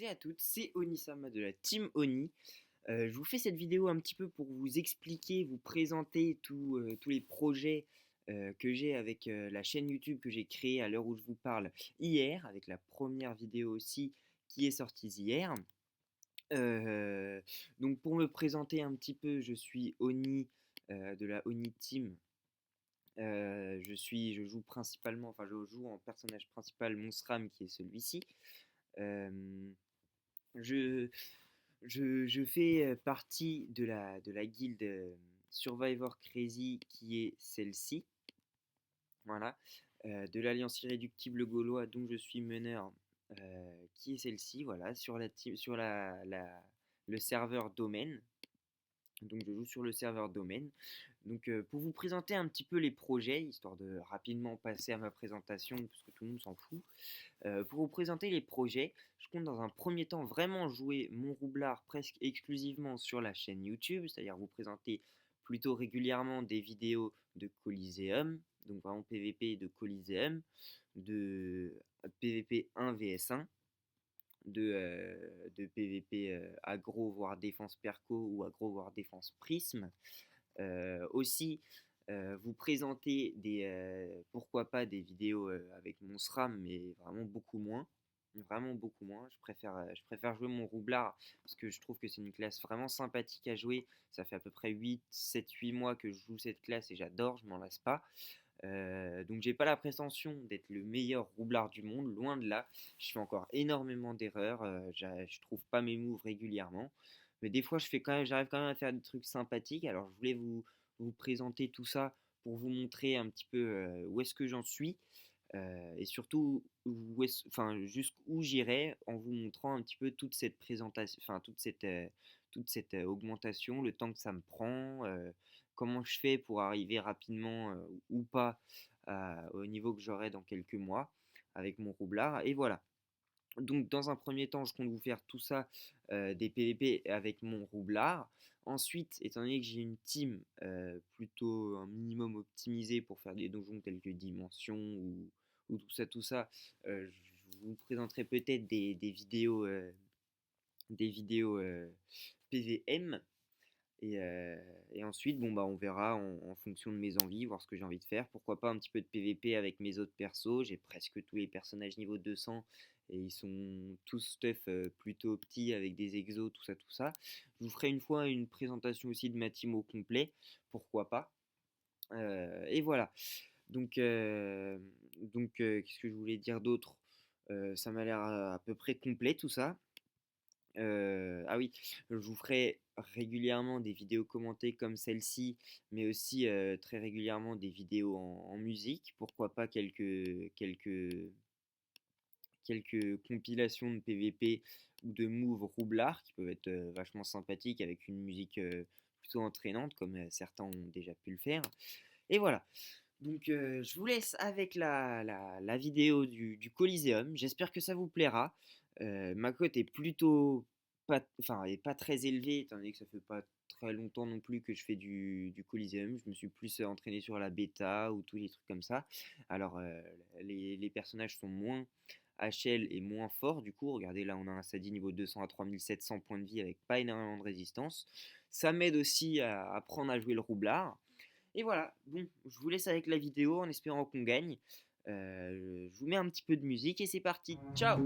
et à toutes, c'est Onisama de la team Oni. Je vous fais cette vidéo un petit peu pour vous expliquer, vous présenter tous les projets que j'ai avec la chaîne YouTube que j'ai créée à l'heure où je vous parle hier, avec la première vidéo aussi qui est sortie hier. Euh, donc pour me présenter un petit peu, je suis Oni de la Oni Team. Je joue principalement, enfin je joue en personnage principal Monsram qui est celui-ci. Euh, je, je fais partie de la guilde Survivor Crazy qui est celle-ci. Voilà. De l'Alliance Irréductible Gaulois dont je suis meneur qui est celle-ci. Voilà. Sur le serveur domaine. Donc je joue sur le serveur domaine. Donc pour vous présenter un petit peu les projets, histoire de rapidement passer à ma présentation, parce que tout le monde s'en fout. Pour vous présenter les projets, je compte dans un premier temps vraiment jouer mon roublard presque exclusivement sur la chaîne YouTube, c'est-à-dire vous présenter plutôt régulièrement des vidéos de Coliseum, donc vraiment PVP de Coliseum, de PVP 1 vs 1, de PVP aggro voire défense perco ou aggro voire défense prisme. Aussi, vous présenter pourquoi pas des vidéos avec mon SRAM, mais vraiment beaucoup moins. Vraiment beaucoup moins. Je préfère jouer mon roublard parce que je trouve que c'est une classe vraiment sympathique à jouer. Ça fait à peu près 8 mois que je joue cette classe et j'adore, je m'en lasse pas. Donc j'ai pas la prétention d'être le meilleur roublard du monde, loin de là. Je fais encore énormément d'erreurs, je trouve pas mes moves régulièrement. Mais des fois j'arrive quand même à faire des trucs sympathiques. Alors je voulais vous présenter tout ça pour vous montrer un petit peu où est-ce que j'en suis. Et surtout jusqu'où j'irai en vous montrant un petit peu toute cette présentation, enfin toute cette augmentation, le temps que ça me prend, comment je fais pour arriver rapidement ou pas au niveau que j'aurai dans quelques mois avec mon roublard. Et voilà. Donc dans un premier temps, je compte vous faire tout ça, des PVP avec mon roublard. Ensuite, étant donné que j'ai une team plutôt un minimum optimisée pour faire des donjons tels que Dimension ou tout ça, je vous présenterai peut-être des vidéos PVM. Et ensuite, bon, bah, on verra en fonction de mes envies, voir ce que j'ai envie de faire. Pourquoi pas un petit peu de PVP avec mes autres persos. J'ai presque tous les personnages niveau 200 et ils sont tous stuff plutôt petits avec des exos, tout ça, tout ça. Je vous ferai une fois une présentation aussi de ma team au complet. Pourquoi pas. Et voilà. Donc, qu'est-ce que je voulais dire d'autre? Ça m'a l'air à peu près complet tout ça. Ah oui, je vous ferai régulièrement des vidéos commentées comme celle-ci, mais aussi très régulièrement des vidéos en musique. Pourquoi pas quelques compilations de PVP ou de moves roublards qui peuvent être vachement sympathiques avec une musique plutôt entraînante, comme certains ont déjà pu le faire. Et voilà. Donc je vous laisse avec la vidéo du Coliseum. J'espère que ça vous plaira. Ma cote est plutôt pas, enfin, elle est pas très élevée, étant donné que ça fait pas très longtemps non plus que je fais du Coliseum. Je me suis plus entraîné sur la bêta ou tous les trucs comme ça. Alors les personnages sont moins HL et moins forts. Du coup, regardez là, on a un Sadi niveau 200 à 3700 points de vie avec pas énormément de résistance. Ça m'aide aussi à apprendre à jouer le roublard. Et voilà, bon, je vous laisse avec la vidéo en espérant qu'on gagne. Je vous mets un petit peu de musique et c'est parti. Ciao!